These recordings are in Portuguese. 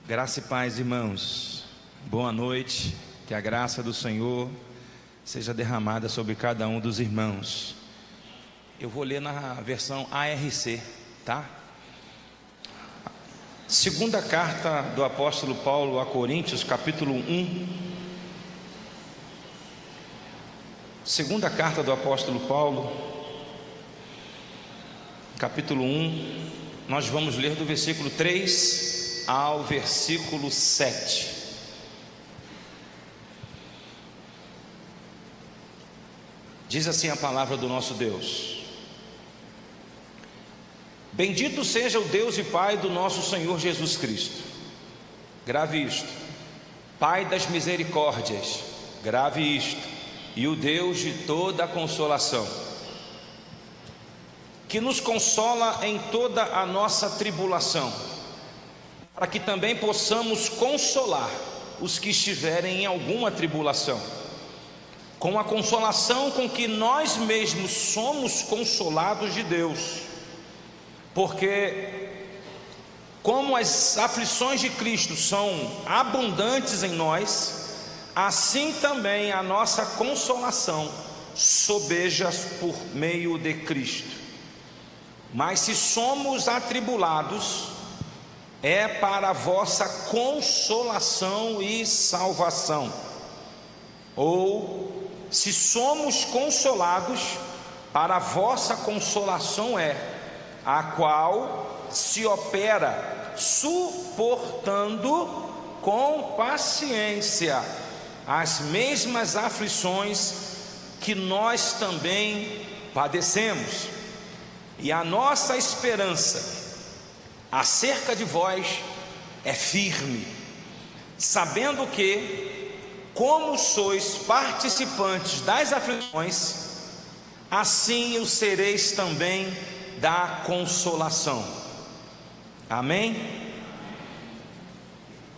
Graça e paz, irmãos. Boa noite. Que a graça do Senhor seja derramada sobre cada um dos irmãos. Eu vou ler na versão ARC, tá? Segunda carta do apóstolo Paulo a Coríntios, capítulo 1. Segunda carta do apóstolo Paulo, capítulo 1. Nós vamos ler do versículo 3 ao versículo 7. Diz assim a palavra do nosso Deus: Bendito seja o Deus e Pai do nosso Senhor Jesus Cristo. Grave isto: Pai das misericórdias, grave isto, e o Deus de toda a consolação, que nos consola em toda a nossa tribulação, para que também possamos consolar os que estiverem em alguma tribulação, com a consolação com que nós mesmos somos consolados de Deus. Porque como as aflições de Cristo são abundantes em nós, assim também a nossa consolação sobeja por meio de Cristo. Mas se somos atribulados, é para a vossa consolação e salvação. Ou, se somos consolados, para a vossa consolação é, a qual se opera suportando com paciência as mesmas aflições que nós também padecemos. E a nossa esperança acerca de vós é firme, sabendo que, como sois participantes das aflições, assim o sereis também da consolação. Amém?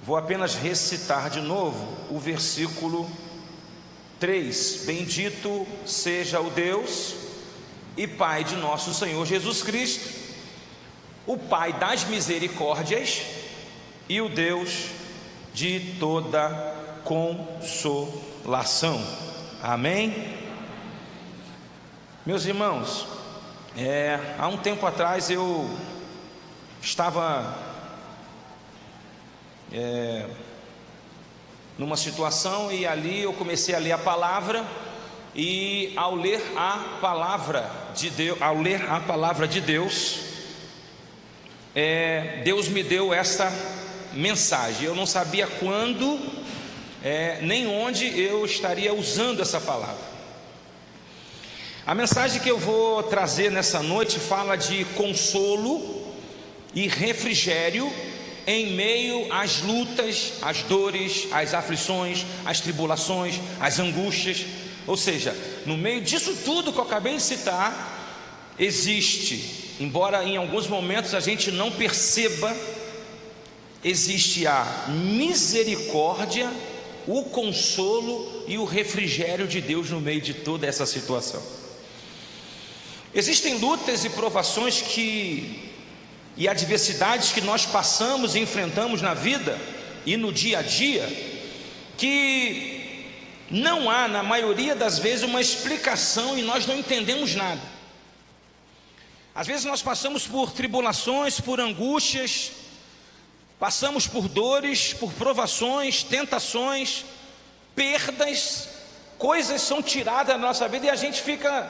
Vou apenas recitar de novo o versículo 3: Bendito seja o Deus e Pai de nosso Senhor Jesus Cristo, o Pai das misericórdias e o Deus de toda consolação. Amém? Meus irmãos, há um tempo atrás eu estava numa situação, e ali eu comecei a ler a palavra, e ao ler a palavra de Deus, Deus me deu essa mensagem. Eu não sabia quando, nem onde eu estaria usando essa palavra. A mensagem que eu vou trazer nessa noite fala de consolo e refrigério em meio às lutas, às dores, às aflições, às tribulações, às angústias. Ou seja, no meio disso tudo que eu acabei de citar, existe, embora em alguns momentos a gente não perceba, existe a misericórdia, o consolo e o refrigério de Deus no meio de toda essa situação. Existem lutas e provações e adversidades que nós passamos e enfrentamos na vida e no dia a dia, que não há, na maioria das vezes, uma explicação, e nós não entendemos nada. Às vezes nós passamos por tribulações, por angústias, passamos por dores, por provações, tentações, perdas, coisas são tiradas da nossa vida e a gente fica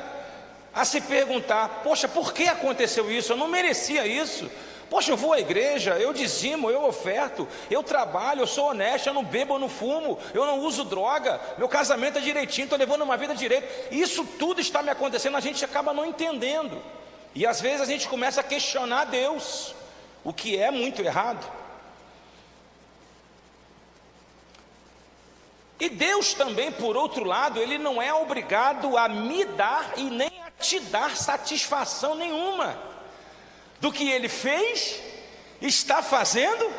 a se perguntar: poxa, por que aconteceu isso? Eu não merecia isso. Poxa, eu vou à igreja, eu dizimo, eu oferto, eu trabalho, eu sou honesto, eu não bebo, eu não fumo, eu não uso droga, meu casamento é direitinho, estou levando uma vida direita. Isso tudo está me acontecendo, a gente acaba não entendendo. E às vezes a gente começa a questionar Deus, o que é muito errado. E Deus também, por outro lado, Ele não é obrigado a me dar e nem a te dar satisfação nenhuma do que Ele fez, está fazendo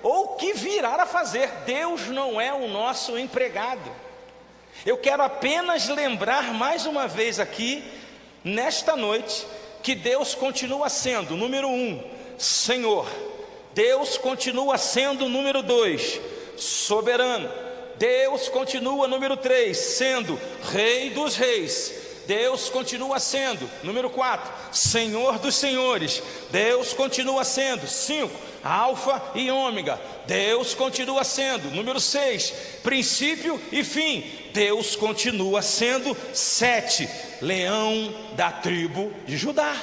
ou que virá a fazer. Deus não é o nosso empregado. Eu quero apenas lembrar mais uma vez aqui, nesta noite, que Deus continua sendo, número 1, Senhor, Deus continua sendo número 2, soberano. Deus continua número 3, sendo Rei dos Reis. Deus continua sendo número 4, Senhor dos Senhores. Deus continua sendo 5, Alfa e Ômega. Deus continua sendo número 6, princípio e fim. Deus continua sendo 7, Leão da tribo de Judá.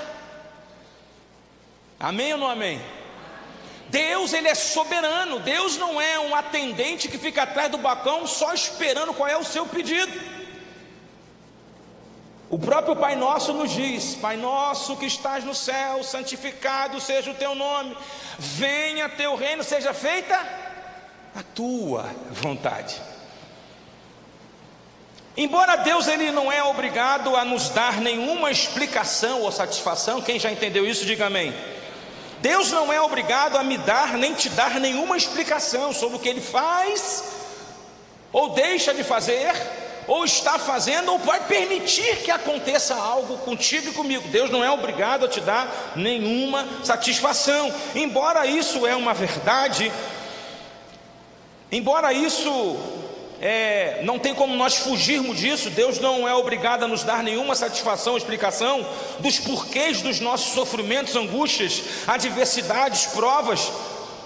Amém ou não amém? Deus, ele é soberano. Deus não é um atendente que fica atrás do balcão só esperando qual é o seu pedido. O próprio Pai Nosso nos diz: Pai nosso que estás no céu, santificado seja o teu nome, venha teu reino, seja feita a tua vontade. Embora Deus, ele não é obrigado a nos dar nenhuma explicação ou satisfação, quem já entendeu isso, diga amém. Deus não é obrigado a me dar, nem te dar nenhuma explicação sobre o que ele faz, ou deixa de fazer, ou está fazendo, ou vai permitir que aconteça algo contigo e comigo. Deus não é obrigado a te dar nenhuma satisfação. Embora isso é uma verdade, embora isso não tem como nós fugirmos disso, Deus não é obrigado a nos dar nenhuma satisfação ou explicação dos porquês dos nossos sofrimentos, angústias, adversidades, provas.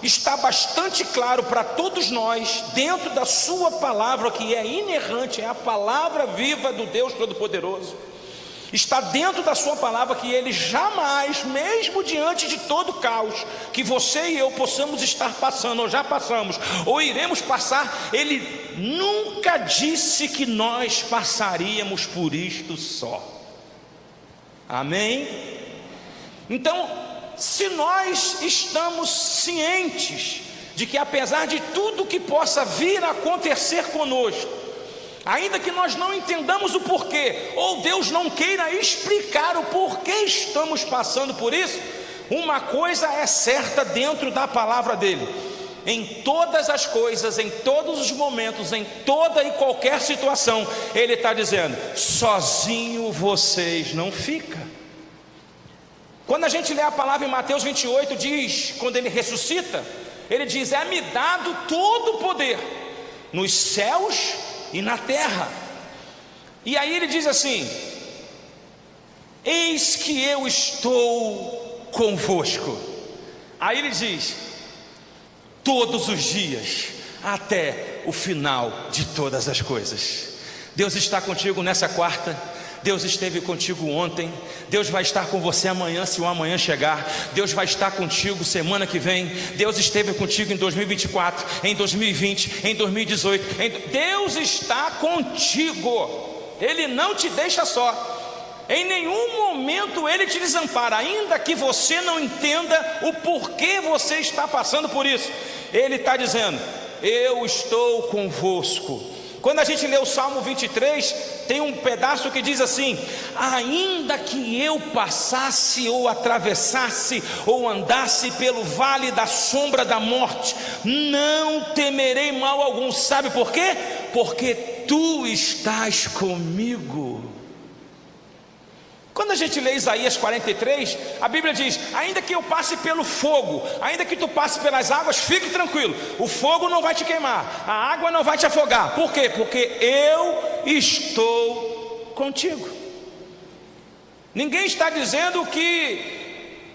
Está bastante claro para todos nós, dentro da sua palavra, que é inerrante, é a palavra viva do Deus Todo-Poderoso. Está dentro da sua palavra que ele jamais, mesmo diante de todo o caos que você e eu possamos estar passando, ou já passamos, ou iremos passar, ele nunca disse que nós passaríamos por isto só. Amém? Então, se nós estamos cientes de que apesar de tudo que possa vir a acontecer conosco, ainda que nós não entendamos o porquê, ou Deus não queira explicar o porquê estamos passando por isso, uma coisa é certa dentro da palavra dele: em todas as coisas, em todos os momentos, em toda e qualquer situação, ele está dizendo: sozinho vocês não ficam. Quando a gente lê a palavra em Mateus 28, diz, quando ele ressuscita, ele diz: é-me dado todo o poder nos céus e na terra. E aí ele diz assim: eis que eu estou convosco. Aí ele diz: todos os dias, até o final de todas as coisas. Deus está contigo nessa quarta, Deus esteve contigo ontem, Deus vai estar com você amanhã, se o amanhã chegar. Deus vai estar contigo semana que vem. Deus esteve contigo em 2024, em 2020, em 2018. Deus está contigo, Ele não te deixa só. Em nenhum momento Ele te desampara, ainda que você não entenda o porquê você está passando por isso. Ele está dizendo: eu estou convosco. Quando a gente lê o Salmo 23, tem um pedaço que diz assim: ainda que eu passasse ou atravessasse ou andasse pelo vale da sombra da morte, não temerei mal algum. Sabe por quê? Porque tu estás comigo. Quando a gente lê Isaías 43, a Bíblia diz: ainda que eu passe pelo fogo, ainda que tu passe pelas águas, fique tranquilo, o fogo não vai te queimar, a água não vai te afogar. Por quê? Porque eu estou contigo. Ninguém está dizendo que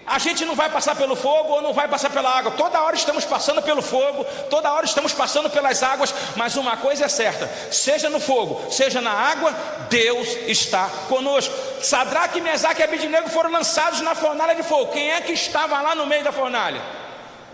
a gente não vai passar pelo fogo ou não vai passar pela água. Toda hora estamos passando pelo fogo, toda hora estamos passando pelas águas, mas uma coisa é certa: seja no fogo, seja na água, Deus está conosco. Sadraque, Mesaque e Abednego foram lançados na fornalha de fogo. Quem é que estava lá no meio da fornalha?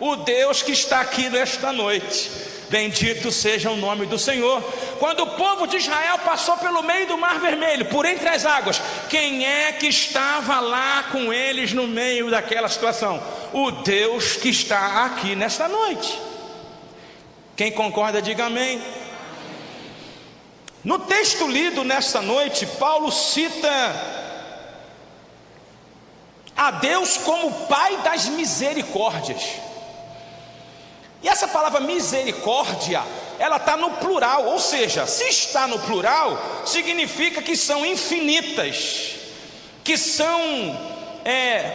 O Deus que está aqui nesta noite. Bendito seja o nome do Senhor. Quando o povo de Israel passou pelo meio do Mar Vermelho, por entre as águas, quem é que estava lá com eles no meio daquela situação? O Deus que está aqui nesta noite. Quem concorda, diga amém. No texto lido nesta noite, Paulo cita a Deus como Pai das misericórdias. E essa palavra misericórdia, ela está no plural, ou seja, se está no plural, significa que são infinitas, que são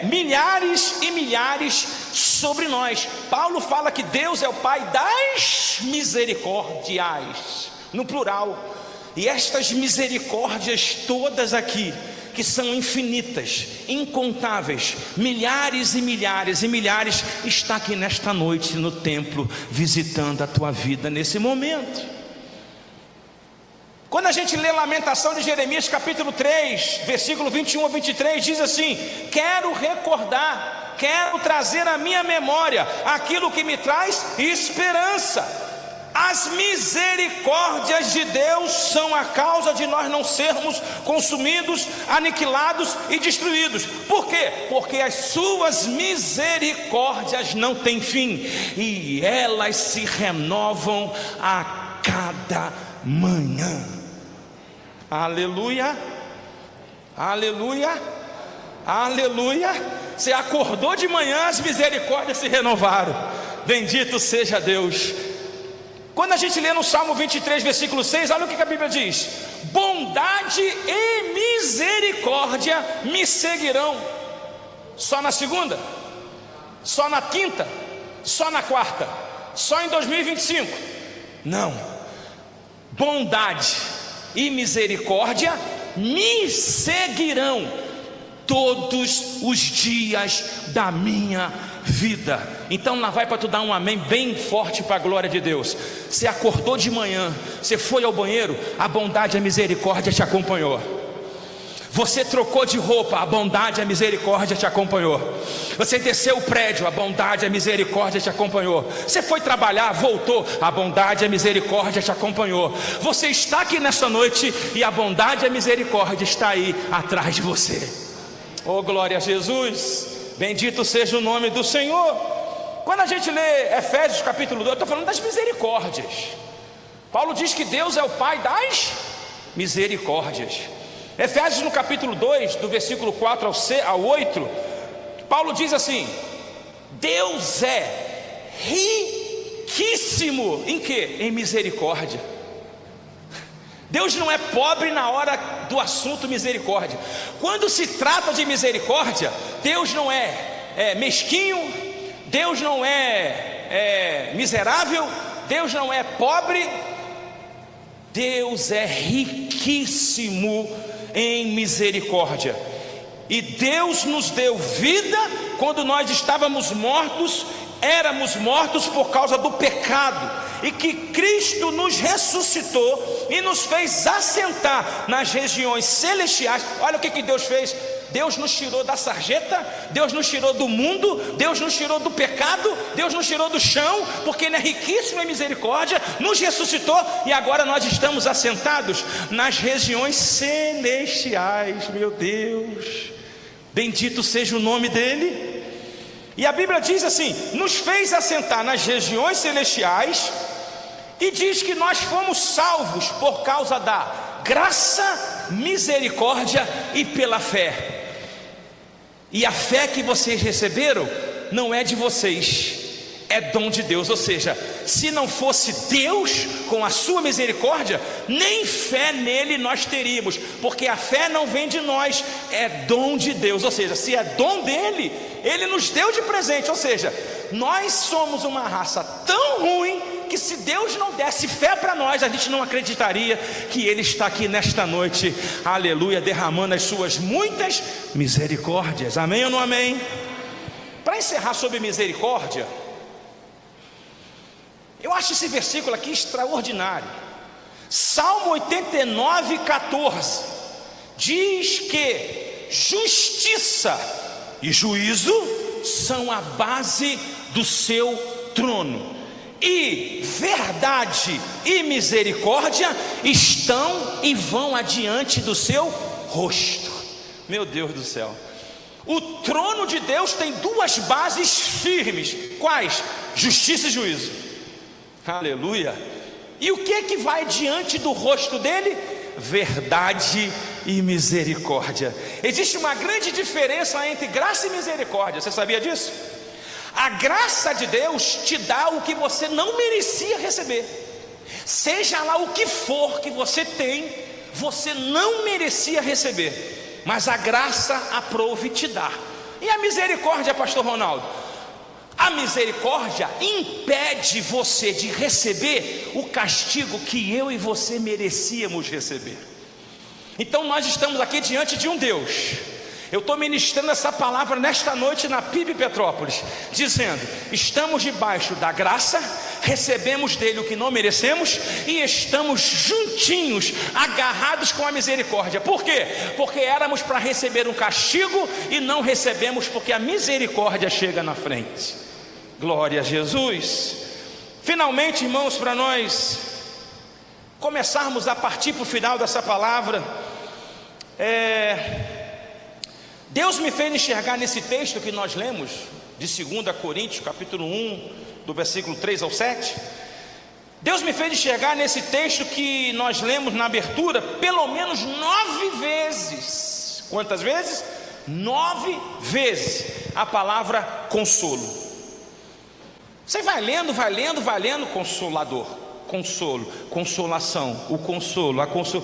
milhares e milhares sobre nós. Paulo fala que Deus é o Pai das misericórdias, no plural. E estas misericórdias todas aqui, que são infinitas, incontáveis, milhares e milhares e milhares, está aqui nesta noite no templo, visitando a tua vida nesse momento. Quando a gente lê Lamentação de Jeremias capítulo 3, versículo 21 a 23, diz assim: quero recordar, quero trazer à minha memória aquilo que me traz esperança. As misericórdias de Deus são a causa de nós não sermos consumidos, aniquilados e destruídos. Por quê? Porque as suas misericórdias não têm fim, e elas se renovam a cada manhã. Aleluia, aleluia, aleluia. Você acordou de manhã, as misericórdias se renovaram. Bendito seja Deus. Quando a gente lê no Salmo 23, versículo 6, olha o que a Bíblia diz: bondade e misericórdia me seguirão. Só na segunda? Só na quinta? Só na quarta? Só em 2025? Não. Bondade e misericórdia me seguirão todos os dias da minha vida. Então lá vai para tu dar um amém bem forte para a glória de Deus. Você acordou de manhã, você foi ao banheiro, a bondade e a misericórdia te acompanhou. Você trocou de roupa, a bondade e a misericórdia te acompanhou. Você desceu o prédio, a bondade e a misericórdia te acompanhou. Você foi trabalhar, voltou, a bondade e a misericórdia te acompanhou. Você está aqui nesta noite e a bondade e a misericórdia está aí atrás de você. Oh, glória a Jesus, bendito seja o nome do Senhor. Quando a gente lê Efésios capítulo 2, eu estou falando das misericórdias. Paulo diz que Deus é o Pai das misericórdias. Efésios no capítulo 2, do versículo 4 ao 8, Paulo diz assim: Deus é riquíssimo em quê? Em misericórdia. Deus não é pobre na hora do assunto misericórdia. Quando se trata de misericórdia, Deus não é mesquinho, Deus não é miserável, Deus não é pobre. Deus é riquíssimo em misericórdia. E Deus nos deu vida quando nós estávamos mortos, éramos mortos por causa do pecado, e que Cristo nos ressuscitou e nos fez assentar nas regiões celestiais. Olha o que Deus fez. Deus nos tirou da sarjeta, Deus nos tirou do mundo, Deus nos tirou do pecado, Deus nos tirou do chão, porque Ele é riquíssimo em misericórdia, nos ressuscitou e agora nós estamos assentados nas regiões celestiais. Meu Deus, bendito seja o nome dEle. E a Bíblia diz assim: nos fez assentar nas regiões celestiais, e diz que nós fomos salvos por causa da graça, misericórdia e pela fé. E a fé que vocês receberam não é de vocês, é dom de Deus. Ou seja, se não fosse Deus com a sua misericórdia, nem fé nele nós teríamos, porque a fé não vem de nós, é dom de Deus. Ou seja, se é dom dele, ele nos deu de presente. Ou seja, nós somos uma raça tão ruim que se Deus não desse fé para nós, a gente não acreditaria que Ele está aqui nesta noite, aleluia, derramando as suas muitas misericórdias. Amém ou não amém? Para encerrar sobre misericórdia, eu acho esse versículo aqui extraordinário. Salmo 89, 14 diz que justiça e juízo são a base do seu trono, e verdade e misericórdia estão e vão adiante do seu rosto. Meu Deus do céu, o trono de Deus tem duas bases firmes. Quais? Justiça e juízo. Aleluia. E o que é que vai diante do rosto dele? Verdade e misericórdia. Existe uma grande diferença entre graça e misericórdia. Você sabia disso? A graça de Deus te dá o que você não merecia receber. Seja lá o que for que você tem, você não merecia receber, mas a graça aprove te dar. E a misericórdia, pastor Ronaldo? A misericórdia impede você de receber o castigo que eu e você merecíamos receber. Então nós estamos aqui diante de um Deus. Eu estou ministrando essa palavra nesta noite na PIB Petrópolis, dizendo: estamos debaixo da graça, recebemos dele o que não merecemos e estamos juntinhos, agarrados com a misericórdia. Por quê? Porque éramos para receber um castigo e não recebemos, porque a misericórdia chega na frente. Glória a Jesus. Finalmente, irmãos, para nós começarmos a partir para o final dessa palavra, Deus me fez enxergar nesse texto que nós lemos, de 2 Coríntios, capítulo 1, do versículo 3 ao 7. Deus me fez enxergar nesse texto que nós lemos na abertura, pelo menos 9 vezes. Quantas vezes? 9 vezes a palavra consolo. Você vai lendo, consolador, consolo, consolação, o consolo, a consolo.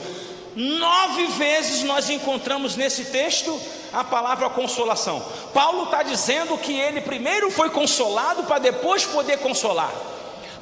9 vezes nós encontramos nesse texto a palavra consolação. Paulo está dizendo que ele primeiro foi consolado para depois poder consolar.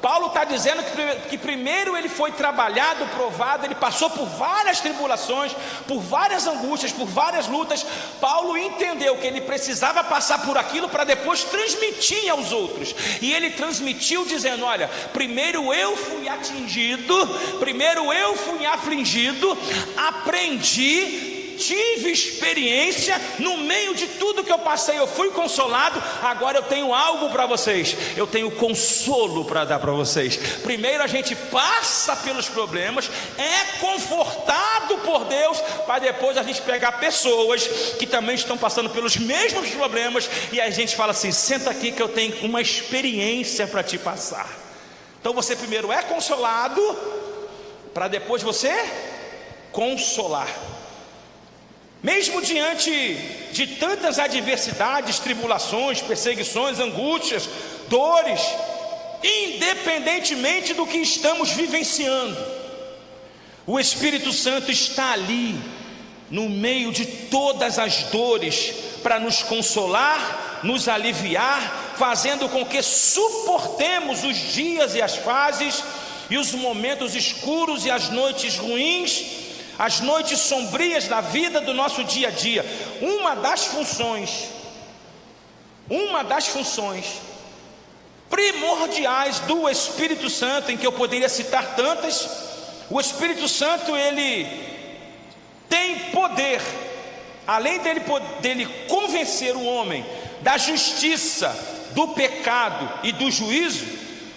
Paulo está dizendo que primeiro ele foi trabalhado, provado, ele passou por várias tribulações, por várias angústias, por várias lutas. Paulo entendeu que ele precisava passar por aquilo para depois transmitir aos outros. E ele transmitiu dizendo: olha, primeiro eu fui atingido, primeiro eu fui afligido, aprendi, tive experiência, no meio de tudo que eu passei eu fui consolado. Agora eu tenho algo para vocês, eu tenho consolo para dar para vocês. Primeiro a gente passa pelos problemas, é confortado por Deus, para depois a gente pegar pessoas que também estão passando pelos mesmos problemas, e a gente fala assim: senta aqui que eu tenho uma experiência para te passar. Então você primeiro é consolado, para depois você consolar. Mesmo diante de tantas adversidades, tribulações, perseguições, angústias, dores, independentemente do que estamos vivenciando, o Espírito Santo está ali, no meio de todas as dores, para nos consolar, nos aliviar, fazendo com que suportemos os dias e as fases, e os momentos escuros e as noites ruins, as noites sombrias da vida do nosso dia a dia. Uma das funções primordiais do Espírito Santo, em que eu poderia citar tantas, o Espírito Santo, ele tem poder, além dele convencer o homem da justiça, do pecado e do juízo,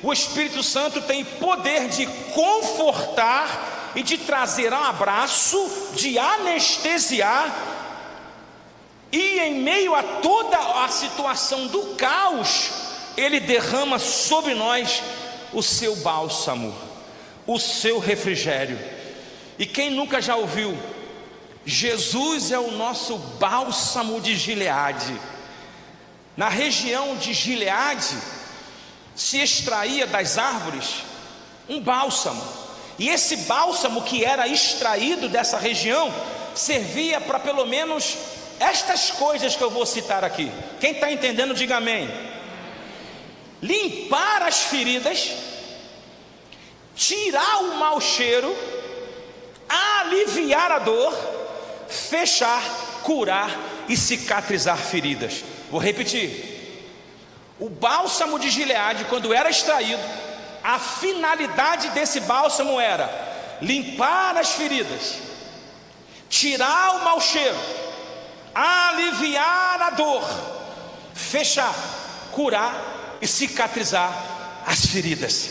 o Espírito Santo tem poder de confortar e de trazer um abraço, de anestesiar, e em meio a toda a situação do caos, ele derrama sobre nós o seu bálsamo, o seu refrigério. E quem nunca já ouviu: Jesus é o nosso bálsamo de Gileade. Na região de Gileade se extraía das árvores um bálsamo, e esse bálsamo que era extraído dessa região servia para pelo menos estas coisas que eu vou citar aqui. Quem está entendendo, diga amém. Limpar as feridas, tirar o mau cheiro, aliviar a dor, fechar, curar e cicatrizar feridas. Vou repetir: o bálsamo de Gileade, quando era extraído, a finalidade desse bálsamo era limpar as feridas, tirar o mau cheiro, aliviar a dor, fechar, curar e cicatrizar as feridas.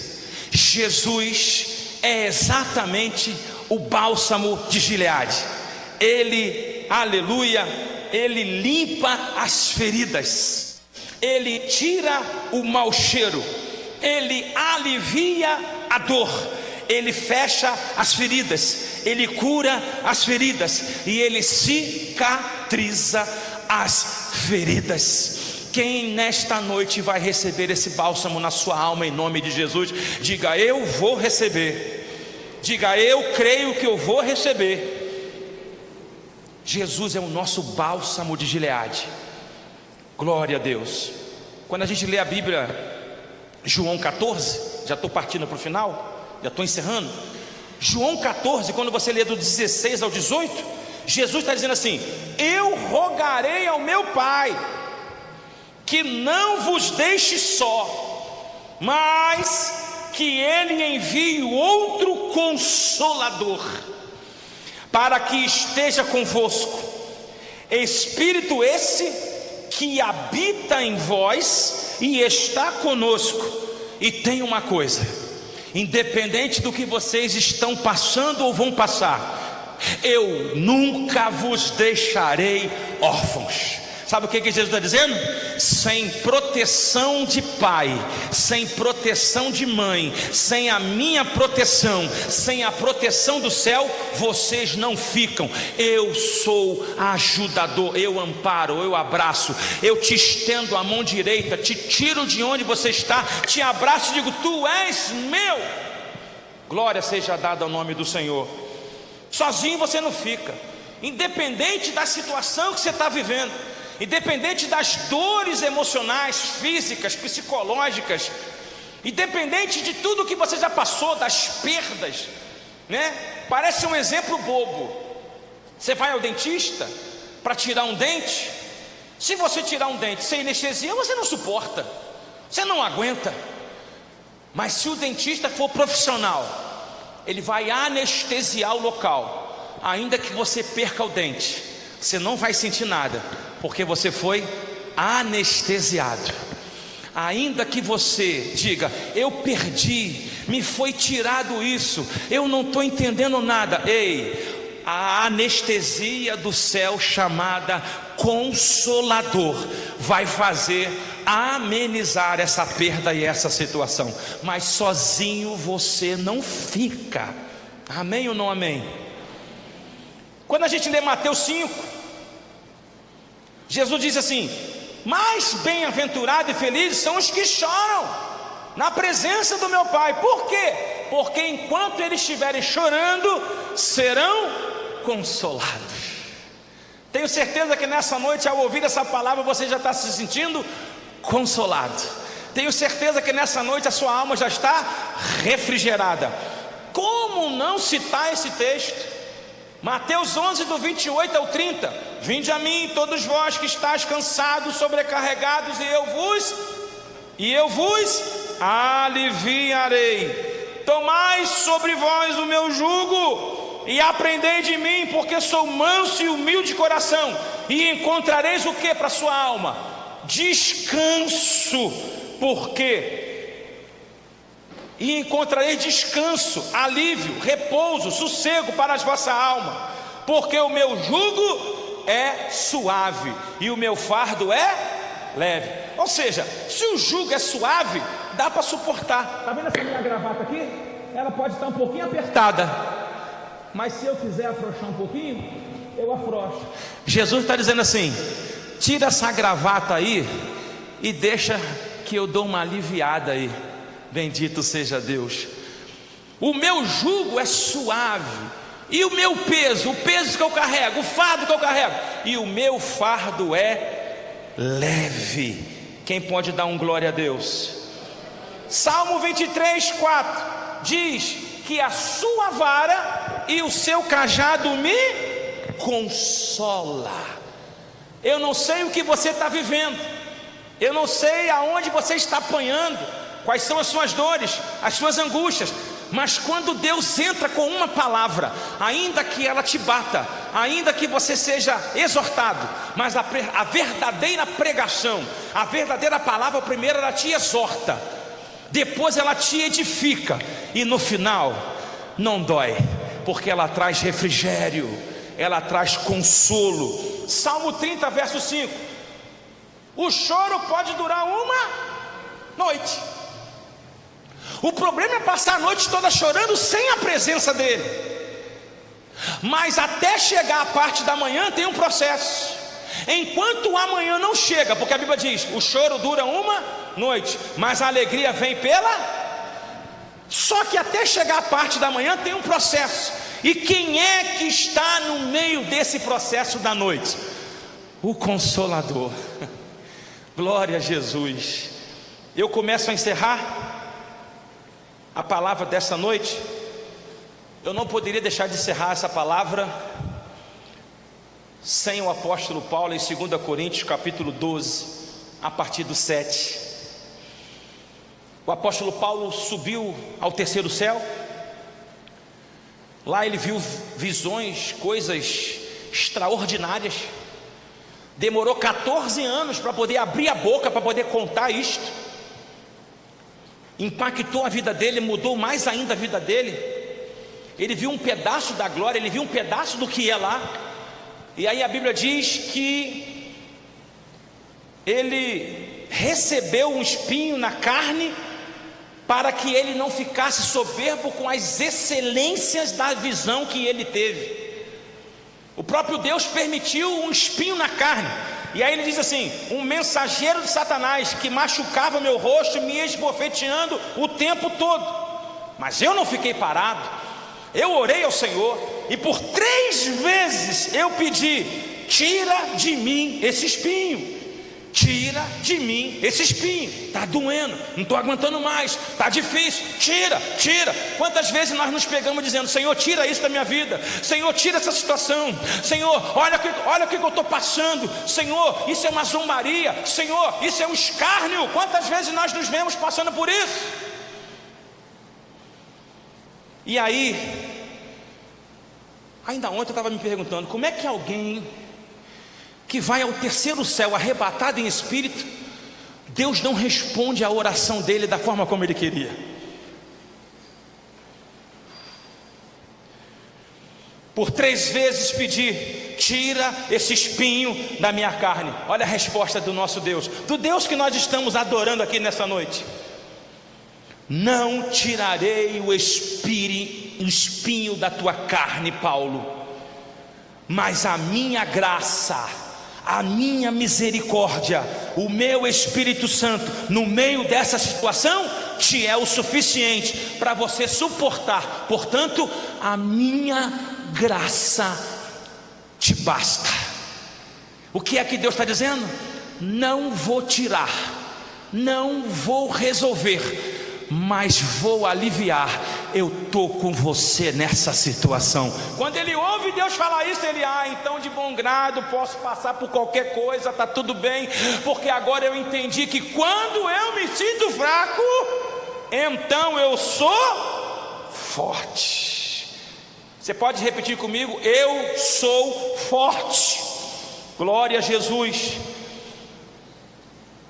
Jesus é exatamente o bálsamo de Gileade. Ele, aleluia, ele limpa as feridas, ele tira o mau cheiro, ele alivia a dor, ele fecha as feridas, ele cura as feridas e ele cicatriza as feridas. Quem nesta noite vai receber esse bálsamo na sua alma, em nome de Jesus, diga: eu vou receber. Diga: eu creio que eu vou receber. Jesus é o nosso bálsamo de Gileade. Glória a Deus. Quando a gente lê a Bíblia, João 14, já estou partindo para o final, já estou encerrando. João 14, quando você lê do 16 ao 18, Jesus está dizendo assim: eu rogarei ao meu Pai que não vos deixe só, mas que Ele envie outro Consolador, para que esteja convosco, Espírito esse que habita em vós e está conosco. E tem uma coisa: independente do que vocês estão passando ou vão passar, eu nunca vos deixarei órfãos. Sabe o que Jesus está dizendo? Sem proteção de pai, sem proteção de mãe, sem a minha proteção, sem a proteção do céu, vocês não ficam. Eu sou ajudador, eu amparo, eu abraço, eu te estendo a mão direita, te tiro de onde você está, te abraço e digo: tu és meu. Glória seja dada ao nome do Senhor. Sozinho você não fica, independente da situação que você está vivendo, independente das dores emocionais, físicas, psicológicas, independente de tudo que você já passou, das perdas, né? Parece um exemplo bobo. Você vai ao dentista para tirar um dente. Se você tirar um dente sem anestesia, você não suporta, você não aguenta. Mas se o dentista for profissional, ele vai anestesiar o local. Ainda que você perca o dente, você não vai sentir nada, porque você foi anestesiado. Ainda que você diga: eu perdi, me foi tirado isso, eu não estou entendendo nada. Ei, a anestesia do céu, chamada Consolador, vai fazer amenizar essa perda e essa situação. Mas sozinho você não fica. Amém ou não amém? Quando a gente lê Mateus 5, Jesus diz assim: mais bem-aventurado e felizes são os que choram na presença do meu Pai. Por quê? Porque enquanto eles estiverem chorando, serão consolados. Tenho certeza que nessa noite, ao ouvir essa palavra, você já está se sentindo consolado. Tenho certeza que nessa noite a sua alma já está refrigerada. Como não citar esse texto? Mateus 11, do 28 ao 30: vinde a mim todos vós que estáis cansados, sobrecarregados, e eu vos aliviarei. Tomai sobre vós o meu jugo e aprendei de mim, porque sou manso e humilde de coração, e encontrareis o que para a sua alma? Descanso. Por quê? E encontrareis descanso, alívio, repouso, sossego para as vossas almas, porque o meu jugo é suave e o meu fardo é leve. Ou seja, se o jugo é suave, dá para suportar. Está vendo essa minha gravata aqui? Ela pode estar um pouquinho apertada, mas se eu quiser afrouxar um pouquinho, eu afrouxo. Jesus está dizendo assim: tira essa gravata aí e deixa que eu dou uma aliviada aí. Bendito seja Deus. O meu jugo é suave, e o meu peso, o peso que eu carrego, o fardo que eu carrego, e o meu fardo é leve. Quem pode dar um glória a Deus? Salmo 23, 4 diz que a sua vara e o seu cajado me consola. Eu não sei o que você está vivendo, eu não sei aonde você está apanhando, quais são as suas dores, as suas angústias, mas quando Deus entra com uma palavra, ainda que ela te bata, ainda que você seja exortado, mas a verdadeira pregação, a verdadeira palavra, primeiro ela te exorta, depois ela te edifica, e no final não dói, porque ela traz refrigério, ela traz consolo. Salmo 30, verso 5: o choro pode durar uma noite. O problema é passar a noite toda chorando sem a presença dele. Mas até chegar a parte da manhã tem um processo. Enquanto o amanhã não chega, porque a Bíblia diz: o choro dura uma noite, mas a alegria vem pela... Só que até chegar a parte da manhã tem um processo. E quem é que está no meio desse processo da noite? O Consolador. Glória a Jesus. Eu começo a encerrar a palavra dessa noite. Eu não poderia deixar de encerrar essa palavra sem o apóstolo Paulo em 2 Coríntios capítulo 12, a partir do 7. O apóstolo Paulo subiu ao terceiro céu. Lá ele viu visões, coisas extraordinárias. Demorou 14 anos para poder abrir a boca, para poder contar isto. Impactou a vida dele, mudou mais ainda a vida dele. Ele viu um pedaço da glória, ele viu um pedaço do que é lá. E aí a Bíblia diz que ele recebeu um espinho na carne, para que ele não ficasse soberbo com as excelências da visão que ele teve. O próprio Deus permitiu um espinho na carne. E aí ele diz assim: um mensageiro de Satanás que machucava meu rosto, me esbofeteando o tempo todo. Mas eu não fiquei parado. Eu orei ao Senhor, e por 3 vezes eu pedi: tira de mim esse espinho. Tira de mim esse espinho, está doendo, não estou aguentando mais, está difícil, tira. Quantas vezes nós nos pegamos dizendo: Senhor, tira isso da minha vida, Senhor, tira essa situação, Senhor, olha o que eu estou passando, Senhor, isso é uma zombaria, Senhor, isso é um escárnio. Quantas vezes nós nos vemos passando por isso? E aí, ainda ontem eu estava me perguntando: como é que alguém que vai ao terceiro céu arrebatado em espírito, Deus não responde a oração dele da forma como ele queria? Por 3 vezes pedi: tira esse espinho da minha carne. Olha a resposta do nosso Deus, do Deus que nós estamos adorando aqui nessa noite: não tirarei o espinho da tua carne, Paulo, mas a minha graça, a minha misericórdia, o meu Espírito Santo no meio dessa situação te é o suficiente para você suportar. Portanto, a minha graça te basta. O que é que Deus está dizendo? Não vou tirar, não vou resolver, mas vou aliviar. Eu estou com você nessa situação. Quando ele ouve Deus falar isso, ele: então de bom grado, posso passar por qualquer coisa, está tudo bem, porque agora eu entendi que quando eu me sinto fraco, então eu sou forte. Você pode repetir comigo: eu sou forte. Glória a Jesus.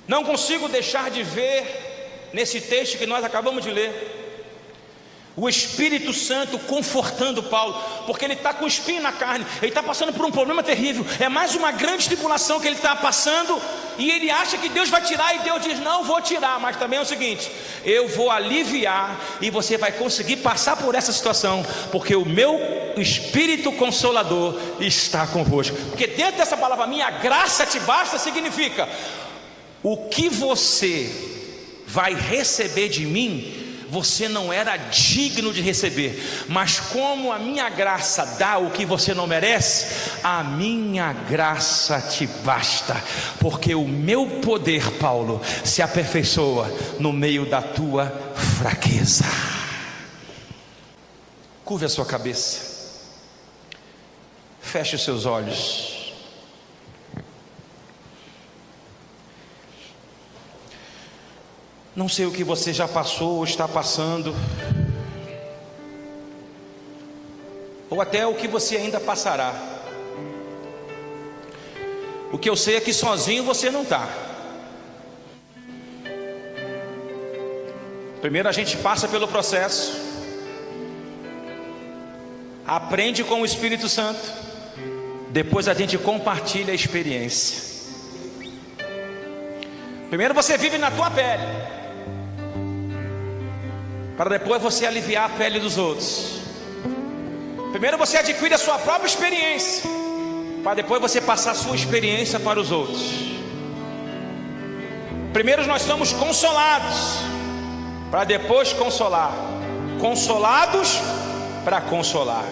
Não consigo deixar de ver nesse texto que nós acabamos de ler o Espírito Santo confortando Paulo, porque ele está com espinho na carne, ele está passando por um problema terrível, é mais uma grande tribulação que ele está passando, e ele acha que Deus vai tirar, e Deus diz: não vou tirar, mas também é o seguinte: eu vou aliviar, e você vai conseguir passar por essa situação, porque o meu Espírito Consolador está convosco. Porque dentro dessa palavra, minha graça te basta, significa: o que você vai receber de mim, você não era digno de receber, mas como a minha graça dá o que você não merece, a minha graça te basta, porque o meu poder, Paulo, se aperfeiçoa no meio da tua fraqueza. Curve a sua cabeça, feche os seus olhos. Não sei o que você já passou ou está passando, ou até o que você ainda passará. O que eu sei é que sozinho você não está. Primeiro a gente passa pelo processo, aprende com o Espírito Santo, depois a gente compartilha a experiência. Primeiro você vive na tua pele, para depois você aliviar a pele dos outros. Primeiro você adquire a sua própria experiência, para depois você passar a sua experiência para os outros. Primeiro nós somos consolados, para depois consolar. Consolados para consolar.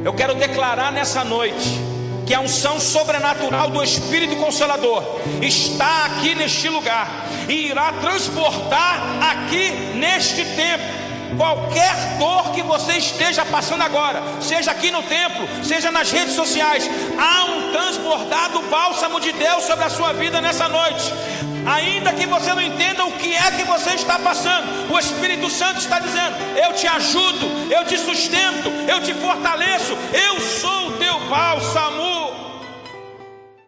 Eu quero declarar nessa noite: que a unção sobrenatural do Espírito Consolador está aqui neste lugar e irá transportar aqui neste tempo. Qualquer dor que você esteja passando agora, seja aqui no templo, seja nas redes sociais, há um transbordado bálsamo de Deus sobre a sua vida nessa noite. Ainda que você não entenda o que é que você está passando, o Espírito Santo está dizendo: eu te ajudo, eu te sustento, eu te fortaleço, eu sou o teu bálsamo.